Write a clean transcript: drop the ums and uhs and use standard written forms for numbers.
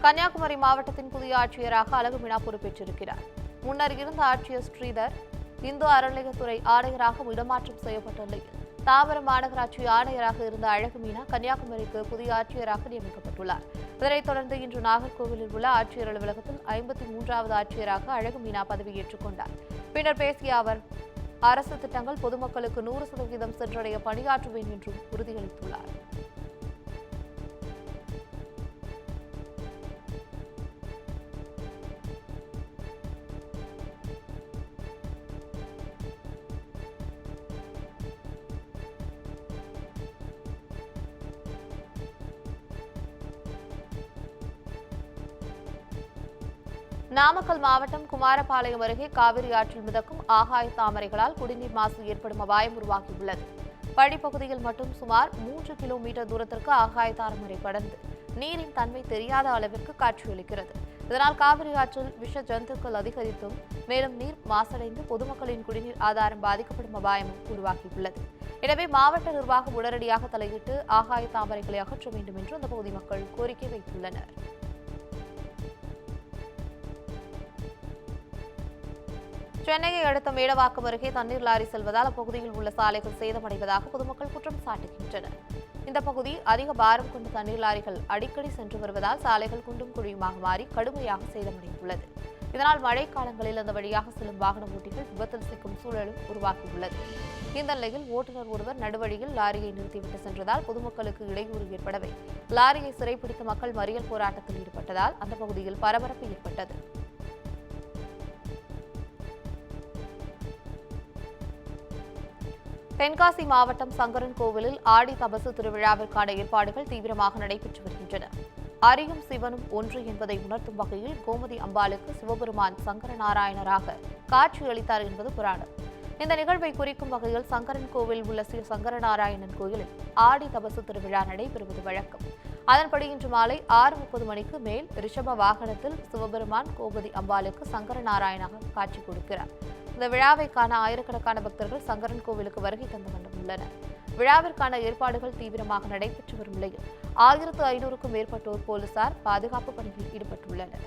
கன்னியாகுமரி மாவட்டத்தின் புதிய ஆட்சியராக அழகு மீனா பொறுப்பேற்றிருக்கிறார். முன்னர் இருந்த ஆட்சியர் ஸ்ரீதர் இந்து அறநிலையத்துறை ஆணையராக இடமாற்றம் செய்யப்பட்ட நிலையில் தாம்பரம் மாநகராட்சி ஆணையராக இருந்த அழகு மீனா கன்னியாகுமரிக்கு புதிய ஆட்சியராக நியமிக்கப்பட்டுள்ளார். இதனைத் தொடர்ந்து இன்று நாகர்கோவிலில் உள்ள ஆட்சியர் அலுவலகத்தில் 53வது ஆட்சியராக அழகு மீனா பதவியேற்றுக் கொண்டார். பின்னர் பேசிய அவர், அரசு திட்டங்கள் பொதுமக்களுக்கு 100% சென்றடைய பணியாற்றுவேன் என்றும் உறுதியளித்துள்ளார். நாமக்கல் மாவட்டம் குமாரபாளையம் அருகே காவிரி ஆற்றில் மிதக்கும் ஆகாய தாமரைகளால் குடிநீர் மாசு ஏற்படும் அபாயம் உருவாகியுள்ளது. பள்ளிப்பகுதியில் மட்டும் சுமார் 3 கிலோமீட்டர் தூரத்திற்கு ஆகாய தாமரை படர்ந்து நீரின் தன்மை தெரியாத அளவிற்கு காட்சியளிக்கிறது. இதனால் காவிரி ஆற்றில் விஷ ஜந்துக்கள் அதிகரித்தும் மேலும் நீர் மாசடைந்து பொதுமக்களின் குடிநீர் ஆதாரம் பாதிக்கப்படும் அபாயமும் உருவாகியுள்ளது. எனவே மாவட்ட நிர்வாகம் உடனடியாக தலையிட்டு ஆகாய தாமரைகளை அகற்ற வேண்டும் என்று அந்த பகுதி மக்கள் கோரிக்கை வைத்துள்ளனர். சென்னையை அடுத்த மேடவாக்கம் அருகே தண்ணீர் லாரி செல்வதால் அப்பகுதியில் உள்ள சாலைகள் சேதமடைவதாக பொதுமக்கள் குற்றம் சாட்டுகின்றனர். இந்த பகுதி அதிக பாரம் கொண்ட தண்ணீர் லாரிகள் அடிக்கடி சென்று வருவதால் சாலைகள் குண்டும் குழியுமாக மாறி கடுமையாக சேதமடைந்துள்ளது. இதனால் மழைக்காலங்களில் அந்த வழியாக செல்லும் வாகன ஓட்டிகள் விபத்தில் சிக்கும் சூழலும் உருவாகியுள்ளது. இந்த நிலையில் ஓட்டுநர் ஒருவர் நடுவழியில் லாரியை நிறுத்திவிட்டு சென்றதால் பொதுமக்களுக்கு இடையூறு ஏற்படவே லாரியை சிறைப்பிடித்த மக்கள் மறியல் போராட்டத்தில் ஈடுபட்டதால் அந்த பகுதியில் பரபரப்பு ஏற்பட்டது. தென்காசி மாவட்டம் சங்கரன் கோவிலில் ஆடி தபசு திருவிழாவிற்கான ஏற்பாடுகள் தீவிரமாக நடைபெற்று வருகின்றன. அரியும் சிவனும் ஒன்று என்பதை உணர்த்தும் வகையில் கோமதி அம்பாளுக்கு சிவபெருமான் சங்கரநாராயணராக காட்சியளித்தார் என்பது புராணம். இந்த நிகழ்வை குறிக்கும் வகையில் சங்கரன் கோவில் உள்ள ஸ்ரீ சங்கரநாராயணன் கோயிலில் ஆடி தபசு திருவிழா நடைபெறுவது வழக்கம். அதன்படி இன்று மாலை 6:30 மணிக்கு மேல் ரிஷப வாகனத்தில் சிவபெருமான் கோமதி அம்பாளுக்கு சங்கரநாராயணாக காட்சி கொடுக்கிறார். இந்த விழாவை காண ஆயிரக்கணக்கான பக்தர்கள் சங்கரன் கோவிலுக்கு வருகை தந்து வந்துள்ளனர். விழாவிற்கான ஏற்பாடுகள் தீவிரமாக நடைபெற்று வரும் நிலையில் 1500க்கும் மேற்பட்டோர் போலீசார் பாதுகாப்பு பணியில் ஈடுபட்டுள்ளனர்.